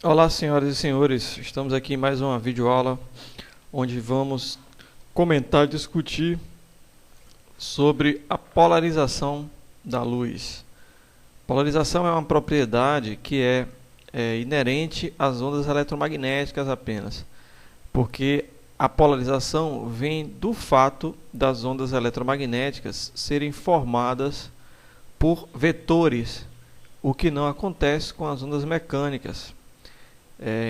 Olá, senhoras e senhores, estamos aqui em mais uma videoaula onde vamos comentar e discutir sobre a polarização da luz. Polarização é uma propriedade que é inerente às ondas eletromagnéticas apenas, porque a polarização vem do fato das ondas eletromagnéticas serem formadas por vetores, o que não acontece com as ondas mecânicas.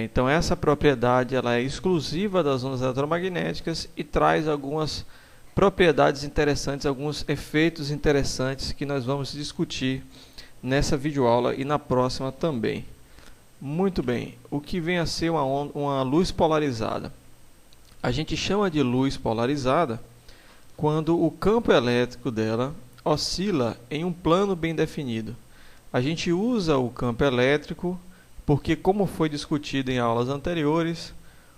Então essa propriedade ela é exclusiva das ondas eletromagnéticas e traz algumas propriedades interessantes, alguns efeitos interessantes que nós vamos discutir nessa videoaula e na próxima também. Muito bem, o que vem a ser uma luz polarizada? A gente chama de luz polarizada quando o campo elétrico dela oscila em um plano bem definido. A gente usa o campo elétrico porque, como foi discutido em aulas anteriores,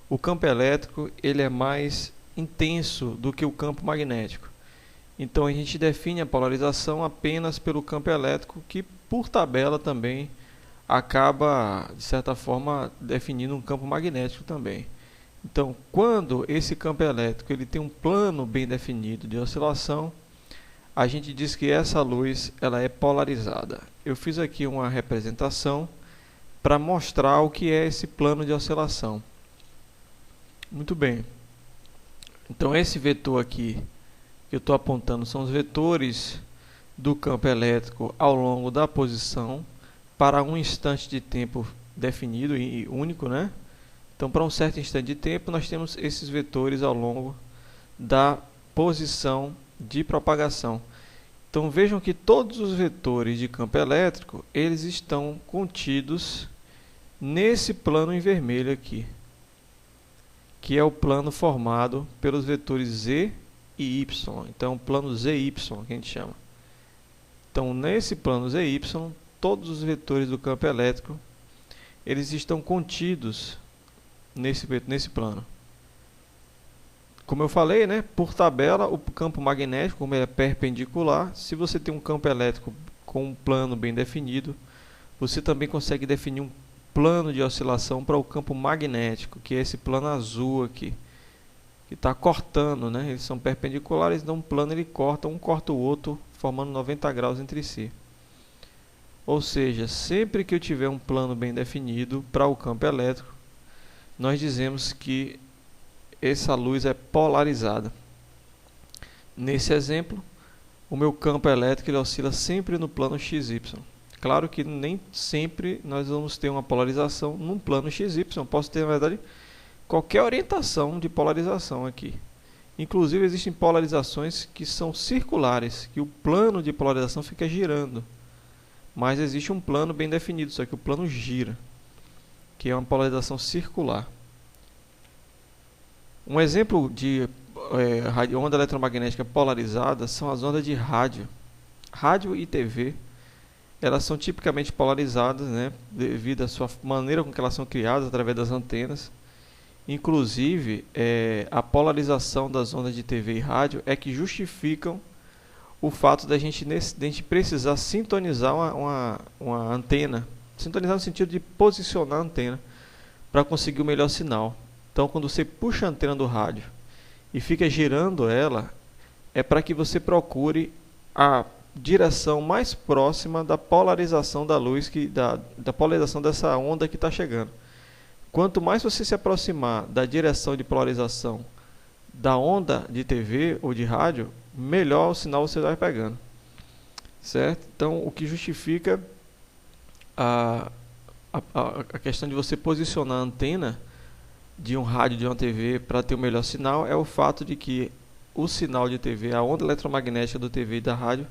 o campo elétrico ele é mais intenso do que o campo magnético. Então a gente define a polarização apenas pelo campo elétrico, que por tabela também acaba, de certa forma, definindo um campo magnético também. Então, quando esse campo elétrico ele tem um plano bem definido de oscilação, a gente diz que essa luz ela é polarizada. Eu fiz aqui uma representação para mostrar o que é esse plano de oscilação. Muito bem. Então esse vetor aqui que eu estou apontando são os vetores do campo elétrico ao longo da posição para um instante de tempo definido e único, né? Então, para um certo instante de tempo, nós temos esses vetores ao longo da posição de propagação. Então, vejam que todos os vetores de campo elétrico, eles estão contidos nesse plano em vermelho aqui, que é o plano formado pelos vetores Z e Y. Então, o plano ZY que a gente chama. Então, nesse plano ZY, todos os vetores do campo elétrico, eles estão contidos nesse plano. Como eu falei, né, por tabela, o campo magnético, como ele é perpendicular, se você tem um campo elétrico com um plano bem definido, você também consegue definir um plano de oscilação para o campo magnético, que é esse plano azul aqui, que está cortando, né? Eles são perpendiculares, então um plano ele corta, um corta o outro, formando 90 graus entre si. Ou seja, sempre que eu tiver um plano bem definido para o campo elétrico, nós dizemos que essa luz é polarizada. Nesse exemplo, o meu campo elétrico ele oscila sempre no plano XY. Claro que nem sempre nós vamos ter uma polarização num plano XY. Posso ter, na verdade, qualquer orientação de polarização aqui. Inclusive, existem polarizações que são circulares, que o plano de polarização fica girando. Mas existe um plano bem definido, só que o plano gira, que é uma polarização circular. Um exemplo de onda eletromagnética polarizada são as ondas de rádio. Rádio e TV. Elas são tipicamente polarizadas, né, devido à sua maneira com que elas são criadas através das antenas. Inclusive, a polarização das ondas de TV e rádio é que justificam o fato da gente precisar sintonizar uma antena. Sintonizar no sentido de posicionar a antena para conseguir o melhor sinal. Então, quando você puxa a antena do rádio e fica girando ela, é para que você procure a direção mais próxima da polarização da luz, da polarização dessa onda que está chegando. Quanto mais você se aproximar da direção de polarização da onda de TV ou de rádio, melhor o sinal você vai pegando. Certo? Então, o que justifica a questão de você posicionar a antena de um rádio, de uma TV, para ter o melhor sinal, é o fato de que o sinal de TV, a onda eletromagnética do TV e da rádio,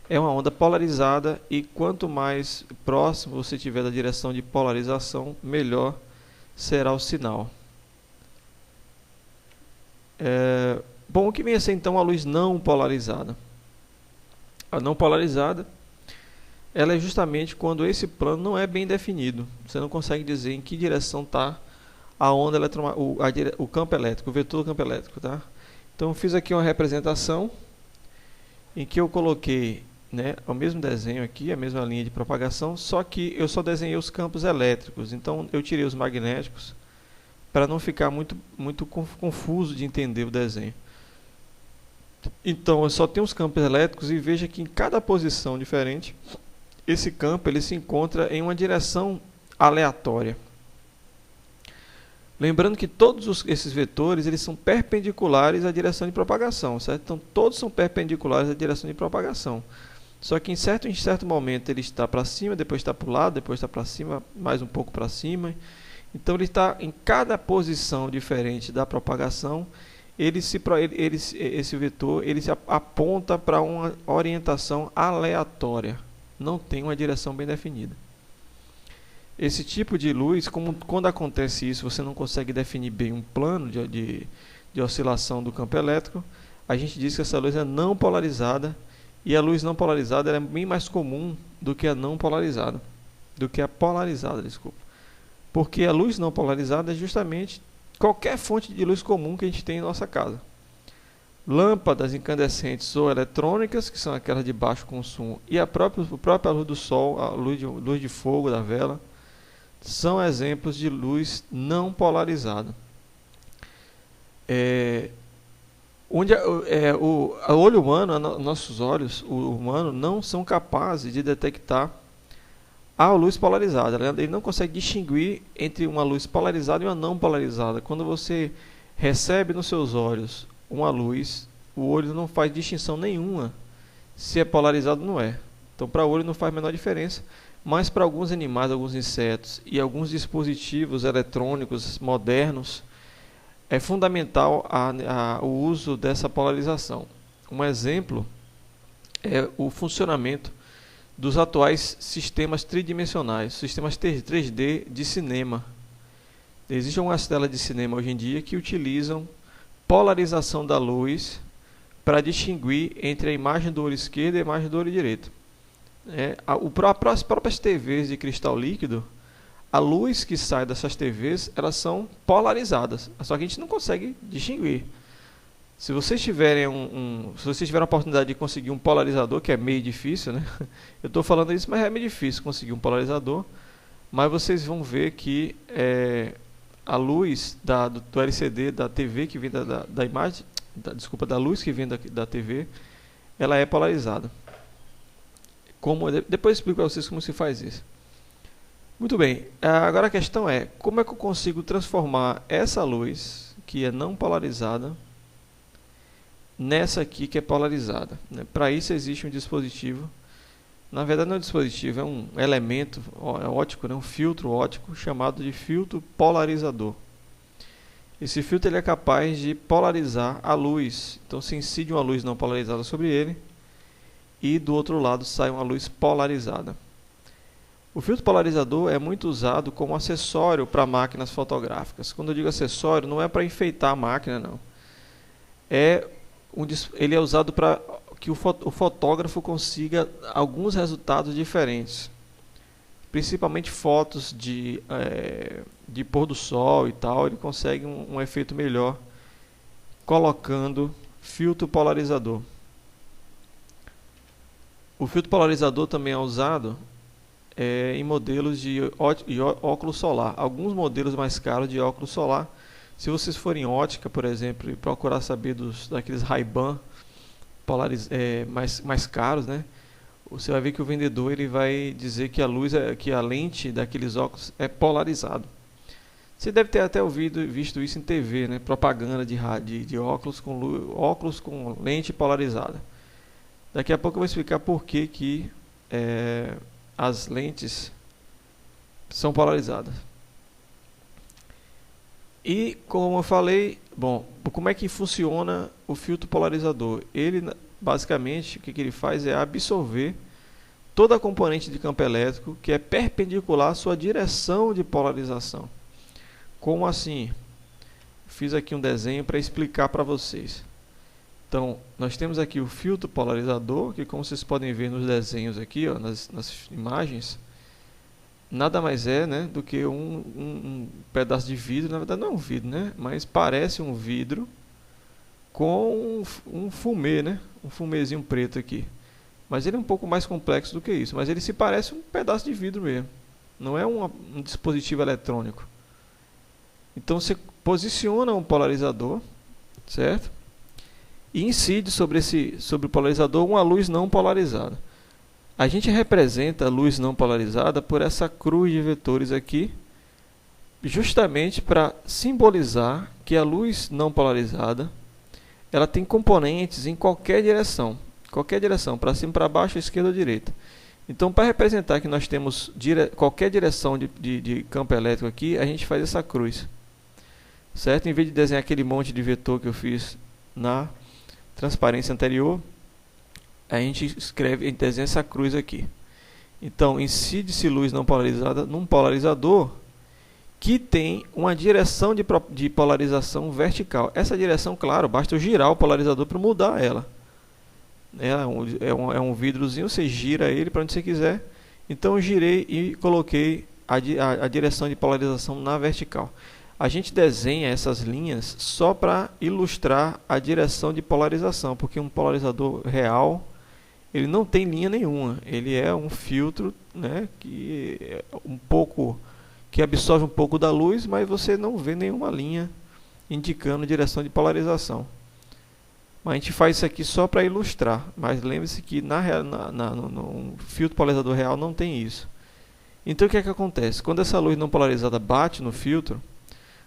é uma onda polarizada, e quanto mais próximo você tiver da direção de polarização, melhor será o sinal. Bom, o que vem a ser então a luz não polarizada? A não polarizada, ela é justamente quando esse plano não é bem definido. Você não consegue dizer em que direção está a onda o campo elétrico, o vetor do campo elétrico, tá? Então eu fiz aqui uma representação em que eu coloquei né, o mesmo desenho aqui, a mesma linha de propagação, só que eu só desenhei os campos elétricos. Então eu tirei os magnéticos para não ficar muito confuso de entender o desenho. Então eu só tenho os campos elétricos e veja que em cada posição diferente, esse campo ele se encontra em uma direção aleatória. Lembrando que todos esses vetores eles são perpendiculares à direção de propagação, certo? Então todos são perpendiculares à direção de propagação. Só que em certo momento ele está para cima, depois está para o lado, depois está para cima, mais um pouco para cima. Então ele está em cada posição diferente da propagação. Esse vetor ele se aponta para uma orientação aleatória, não tem uma direção bem definida. Esse tipo de luz, quando acontece isso, você não consegue definir bem um plano de oscilação do campo elétrico, a gente diz que essa luz é não polarizada, e a luz não polarizada é bem mais comum do que a não polarizada, desculpa. Porque a luz não polarizada é justamente qualquer fonte de luz comum que a gente tem em nossa casa. Lâmpadas incandescentes ou eletrônicas, que são aquelas de baixo consumo, e a própria luz do sol, a luz de fogo da vela, são exemplos de luz não polarizada. O olho humano, nossos olhos, o humano, não são capazes de detectar a luz polarizada. Ele não consegue distinguir entre uma luz polarizada e uma não polarizada. Quando você recebe nos seus olhos uma luz, o olho não faz distinção nenhuma se é polarizado ou não é. Então, para o olho não faz a menor diferença, mas para alguns animais, alguns insetos e alguns dispositivos eletrônicos modernos, é fundamental o uso dessa polarização. Um exemplo é o funcionamento dos atuais sistemas tridimensionais, sistemas 3D de cinema. Existem algumas telas de cinema hoje em dia que utilizam polarização da luz para distinguir entre a imagem do olho esquerdo e a imagem do olho direito. As próprias TVs de cristal líquido, a luz que sai dessas TVs, elas são polarizadas, só que a gente não consegue distinguir. Se vocês tiverem a oportunidade de conseguir um polarizador, que é meio difícil, né? Eu estou falando isso, mas é meio difícil conseguir um polarizador, mas vocês vão ver que a luz do LCD da TV que vem da imagem, da luz que vem da TV, ela é polarizada. Depois eu explico para vocês como se faz isso. Muito bem, agora a questão é, como é que eu consigo transformar essa luz, que é não polarizada, nessa aqui que é polarizada, né? Para isso existe um dispositivo, na verdade não é um dispositivo, é um elemento óptico, né? Um filtro óptico chamado de filtro polarizador. Esse filtro ele é capaz de polarizar a luz, então se incide uma luz não polarizada sobre ele, e do outro lado sai uma luz polarizada. O filtro polarizador é muito usado como acessório para máquinas fotográficas. Quando eu digo acessório, não é para enfeitar a máquina, não. Ele é usado para que o fotógrafo consiga alguns resultados diferentes. Principalmente fotos de pôr do sol e tal, ele consegue um efeito melhor colocando filtro polarizador. O filtro polarizador também é usado em modelos de óculos solar. Alguns modelos mais caros de óculos solar. Se vocês forem em ótica, por exemplo, e procurar saber daqueles Ray-Ban mais caros, né? Você vai ver que o vendedor ele vai dizer que a lente daqueles óculos é polarizado. Você deve ter até visto isso em TV, né? Propaganda de óculos com lente polarizada. Daqui a pouco eu vou explicar por que as lentes são polarizadas. E como eu falei, como é que funciona o filtro polarizador? Ele basicamente o que ele faz é absorver toda a componente de campo elétrico que é perpendicular à sua direção de polarização. Como assim? Fiz aqui um desenho para explicar para vocês. Então, nós temos aqui o filtro polarizador, que como vocês podem ver nos desenhos aqui, ó, nas imagens, nada mais é, né, do que um pedaço de vidro. Na verdade não é um vidro, né, mas parece um vidro com um fumê, né, um fumezinho preto aqui. Mas ele é um pouco mais complexo do que isso. Mas ele se parece um pedaço de vidro mesmo. Não é um dispositivo eletrônico. Então você posiciona um polarizador, certo? E incide sobre o polarizador uma luz não polarizada. A gente representa a luz não polarizada por essa cruz de vetores aqui, justamente para simbolizar que a luz não polarizada ela tem componentes em qualquer direção, para cima, para baixo, esquerda ou direita. Então, para representar que nós temos qualquer direção de campo elétrico aqui, a gente faz essa cruz, certo? Em vez de desenhar aquele monte de vetor que eu fiz na transparência anterior, a gente desenha essa cruz aqui. Então, incide-se luz não polarizada num polarizador que tem uma direção de polarização vertical. Essa direção, claro, basta eu girar o polarizador para mudar ela. É um vidrozinho, você gira ele para onde você quiser. Então, eu girei e coloquei a direção de polarização na vertical. A gente desenha essas linhas só para ilustrar a direção de polarização, porque um polarizador real ele não tem linha nenhuma. Ele é um filtro, né, que absorve um pouco da luz, mas você não vê nenhuma linha indicando direção de polarização. Mas a gente faz isso aqui só para ilustrar. Mas lembre-se que no filtro polarizador real não tem isso. Então o que é que acontece? Quando essa luz não polarizada bate no filtro,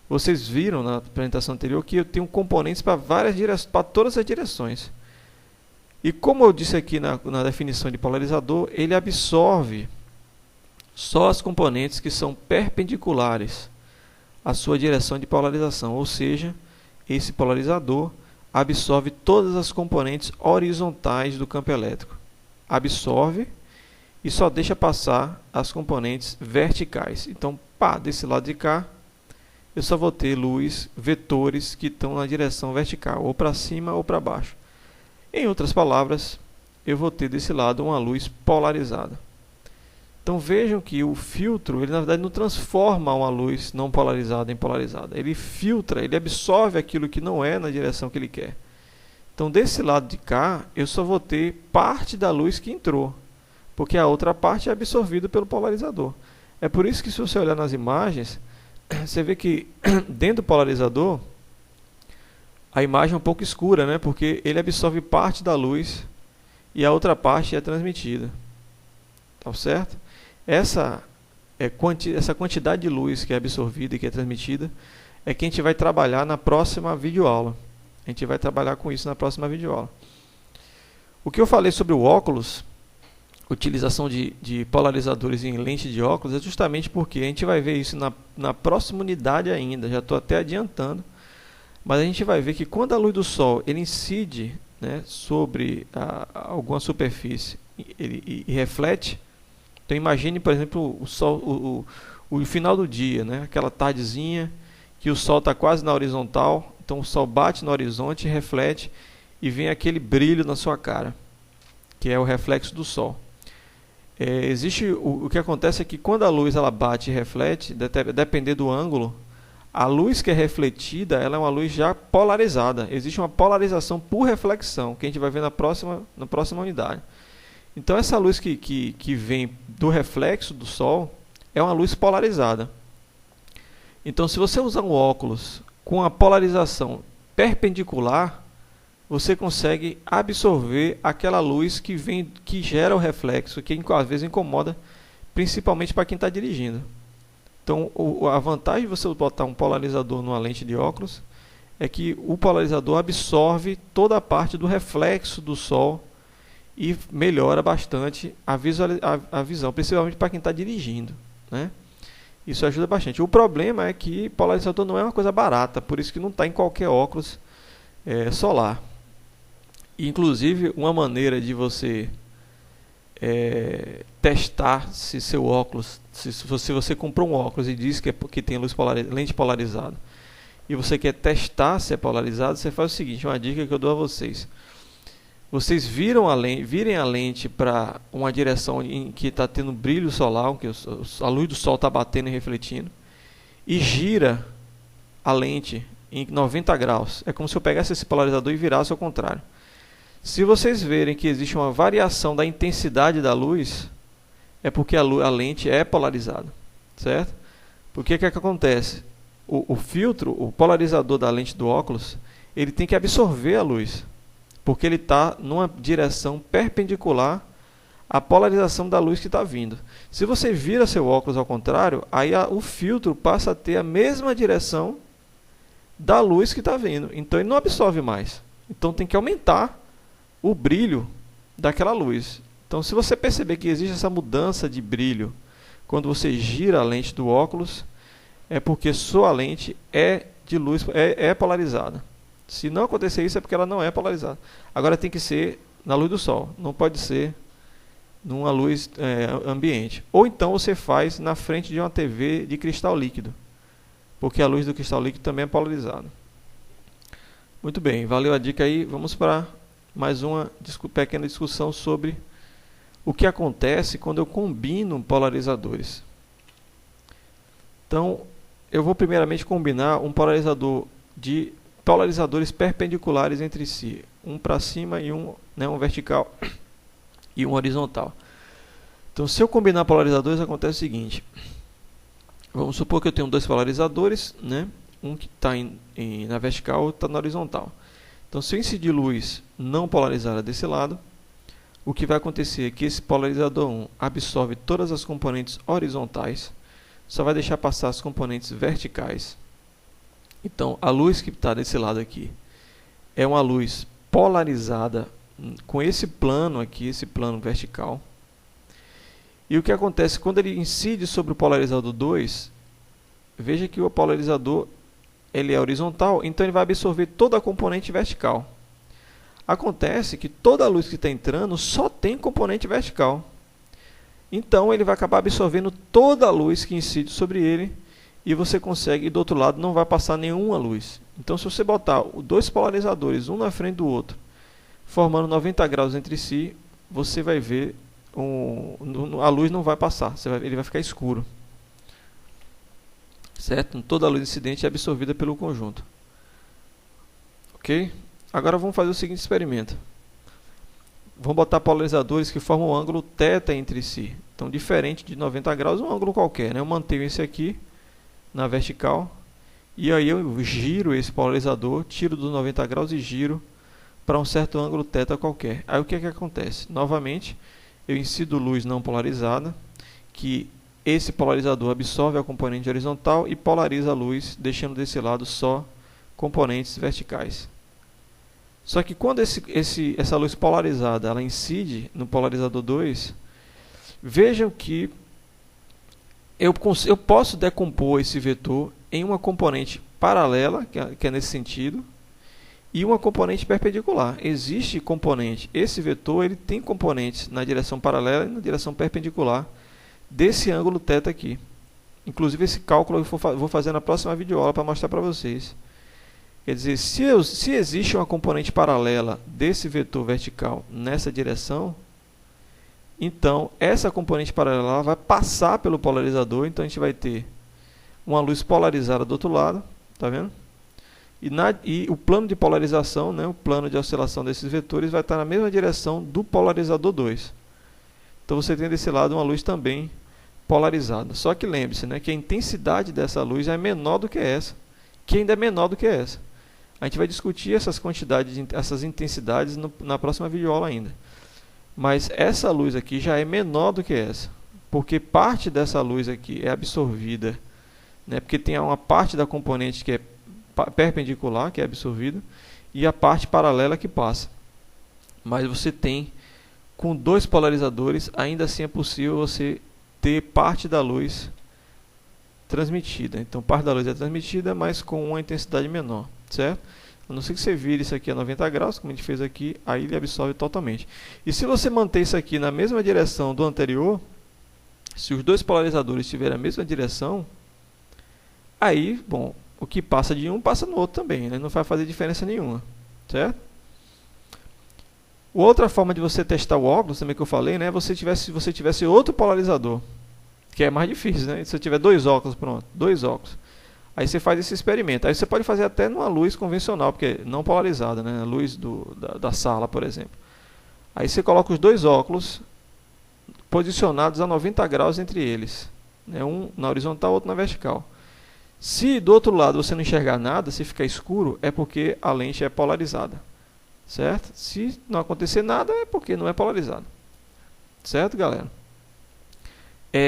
vocês viram na apresentação anterior que eu tenho componentes para todas as direções. E como eu disse aqui na definição de polarizador, ele absorve só as componentes que são perpendiculares à sua direção de polarização. Ou seja, esse polarizador absorve todas as componentes horizontais do campo elétrico. Absorve e só deixa passar as componentes verticais. Então, desse lado de cá, eu só vou ter vetores que estão na direção vertical, ou para cima ou para baixo. Em outras palavras, eu vou ter desse lado uma luz polarizada. Então vejam que o filtro, ele na verdade não transforma uma luz não polarizada em polarizada. Ele filtra, ele absorve aquilo que não é na direção que ele quer. Então desse lado de cá, eu só vou ter parte da luz que entrou, porque a outra parte é absorvida pelo polarizador. É por isso que se você olhar nas imagens, você vê que dentro do polarizador a imagem é um pouco escura, né? Porque ele absorve parte da luz e a outra parte é transmitida. Tá certo? Essa quantidade de luz que é absorvida e que é transmitida é que a gente vai trabalhar na próxima videoaula. A gente vai trabalhar com isso na próxima videoaula. O que eu falei sobre o óculos, utilização de polarizadores em lente de óculos, é justamente porque a gente vai ver isso na próxima unidade ainda. Já estou até adiantando. Mas a gente vai ver que quando a luz do Sol ele incide, né, sobre alguma superfície e reflete. Então imagine, por exemplo, o Sol, o final do dia, né, aquela tardezinha que o Sol está quase na horizontal. Então o Sol bate no horizonte, reflete e vem aquele brilho na sua cara, que é o reflexo do Sol. O que acontece é que quando a luz ela bate e reflete, dependendo do ângulo, a luz que é refletida ela é uma luz já polarizada. Existe uma polarização por reflexão, que a gente vai ver na próxima unidade. Então essa luz que vem do reflexo do Sol é uma luz polarizada. Então se você usar um óculos com a polarização perpendicular, você consegue absorver aquela luz que gera o reflexo, que às vezes incomoda, principalmente para quem está dirigindo. Então, a vantagem de você botar um polarizador numa lente de óculos é que o polarizador absorve toda a parte do reflexo do Sol e melhora bastante a visão, principalmente para quem está dirigindo, né? Isso ajuda bastante. O problema é que polarizador não é uma coisa barata, por isso que não está em qualquer óculos solar. Inclusive, uma maneira de você testar se seu óculos, se você comprou um óculos e diz que tem lente polarizada e você quer testar se é polarizado, você faz o seguinte, uma dica que eu dou a vocês. Vocês virem a lente para uma direção em que está tendo brilho solar, que a luz do Sol está batendo e refletindo, e gira a lente em 90 graus. É como se eu pegasse esse polarizador e virasse ao contrário. Se vocês verem que existe uma variação da intensidade da luz, é porque a lente é polarizada, certo? Porque que acontece? O filtro, o polarizador da lente do óculos, ele tem que absorver a luz, porque ele está numa direção perpendicular à polarização da luz que está vindo. Se você vira seu óculos ao contrário, aí o filtro passa a ter a mesma direção da luz que está vindo, então ele não absorve mais. Então tem que aumentar o brilho daquela luz. Então, se você perceber que existe essa mudança de brilho quando você gira a lente do óculos, é porque sua lente é de luz, é polarizada. Se não acontecer isso, é porque ela não é polarizada. Agora tem que ser na luz do sol, não pode ser numa luz ambiente. Ou então você faz na frente de uma TV de cristal líquido, porque a luz do cristal líquido também é polarizada. Muito bem, valeu a dica aí. Vamos para mais uma pequena discussão sobre o que acontece quando eu combino polarizadores. Então, eu vou primeiramente combinar um polarizador de polarizadores perpendiculares entre si, um para cima e um vertical e um horizontal. Então, se eu combinar polarizadores, acontece o seguinte: vamos supor que eu tenho dois polarizadores, né? Um que está na vertical, outro está na horizontal. Então, se eu incidir luz não polarizada desse lado, o que vai acontecer é que esse polarizador 1 absorve todas as componentes horizontais, só vai deixar passar as componentes verticais. Então, a luz que está desse lado aqui é uma luz polarizada com esse plano aqui, esse plano vertical. E o que acontece quando ele incide sobre o polarizador 2, veja que o polarizador ele é horizontal, então ele vai absorver toda a componente vertical. Acontece que toda a luz que está entrando só tem componente vertical. Então ele vai acabar absorvendo toda a luz que incide sobre ele, e você consegue, e do outro lado não vai passar nenhuma luz. Então, se você botar dois polarizadores um na frente do outro, formando 90 graus entre si, você vai ver a luz não vai passar, ele vai ficar escuro. Certo? Toda a luz incidente é absorvida pelo conjunto. Ok? Agora vamos fazer o seguinte experimento. Vamos botar polarizadores que formam um ângulo θ entre si. Então, diferente de 90 graus, um ângulo qualquer, né? Eu mantenho esse aqui na vertical, e aí eu giro esse polarizador, tiro dos 90 graus e giro para um certo ângulo θ qualquer. Aí o que é que acontece? Novamente, eu incido luz não polarizada, que esse polarizador absorve a componente horizontal e polariza a luz, deixando desse lado só componentes verticais. Só que quando essa luz polarizada ela incide no polarizador 2, vejam que eu posso decompor esse vetor em uma componente paralela, que é nesse sentido, e uma componente perpendicular. Existe componente, esse vetor ele tem componentes na direção paralela e na direção perpendicular desse ângulo θ aqui. Inclusive esse cálculo eu vou fazer na próxima videoaula para mostrar para vocês. Quer dizer, se existe uma componente paralela desse vetor vertical nessa direção, então essa componente paralela vai passar pelo polarizador, então a gente vai ter uma luz polarizada do outro lado, tá vendo? E o plano de polarização, né, o plano de oscilação desses vetores vai estar na mesma direção do polarizador 2. Então você tem desse lado uma luz também polarizada. Só que lembre-se, né, que a intensidade dessa luz é menor do que essa, que ainda é menor do que essa. A gente vai discutir essas quantidades, essas intensidades na próxima videoaula ainda. Mas essa luz aqui já é menor do que essa, porque parte dessa luz aqui é absorvida, né, porque tem uma parte da componente que é perpendicular, que é absorvida, e a parte paralela que passa. Mas você tem, com dois polarizadores, ainda assim é possível você ter parte da luz transmitida. Então, parte da luz é transmitida, mas com uma intensidade menor, certo? A não ser que você vire isso aqui a 90 graus, como a gente fez aqui, aí ele absorve totalmente. E se você manter isso aqui na mesma direção do anterior, se os dois polarizadores tiverem a mesma direção, aí, bom, o que passa de um passa no outro também, né? Não vai fazer diferença nenhuma, certo? Outra forma de você testar o óculos, também que eu falei, né? Se você tivesse outro polarizador, que é mais difícil, né? Se eu tiver dois óculos, pronto, dois óculos. Aí você faz esse experimento. Aí você pode fazer até numa luz convencional, porque não polarizada, né? A luz da sala, por exemplo. Aí você coloca os dois óculos posicionados a 90 graus entre eles, né? Um na horizontal, outro na vertical. Se do outro lado você não enxergar nada, se ficar escuro, é porque a lente é polarizada, certo? Se não acontecer nada, é porque não é polarizada, certo, galera?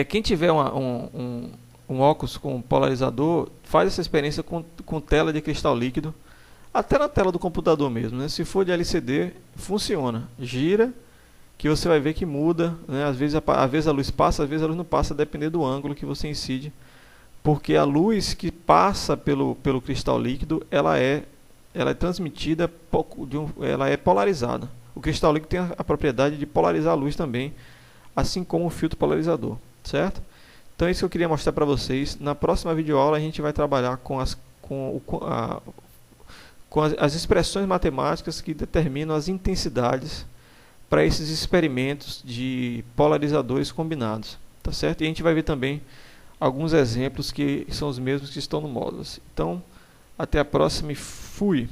Quem tiver um óculos com polarizador, faz essa experiência com tela de cristal líquido, até na tela do computador mesmo, né? Se for de LCD, funciona. Gira, que você vai ver que muda, né? Às vezes a luz passa, às vezes a luz não passa, dependendo do ângulo que você incide. Porque a luz que passa pelo cristal líquido, ela é transmitida, ela é polarizada. O cristal líquido tem a propriedade de polarizar a luz também, assim como o filtro polarizador, certo? Então é isso que eu queria mostrar para vocês. Na próxima videoaula a gente vai trabalhar com as expressões matemáticas que determinam as intensidades para esses experimentos de polarizadores combinados, tá certo? E a gente vai ver também alguns exemplos que são os mesmos que estão no módulo. Então, até a próxima e fui!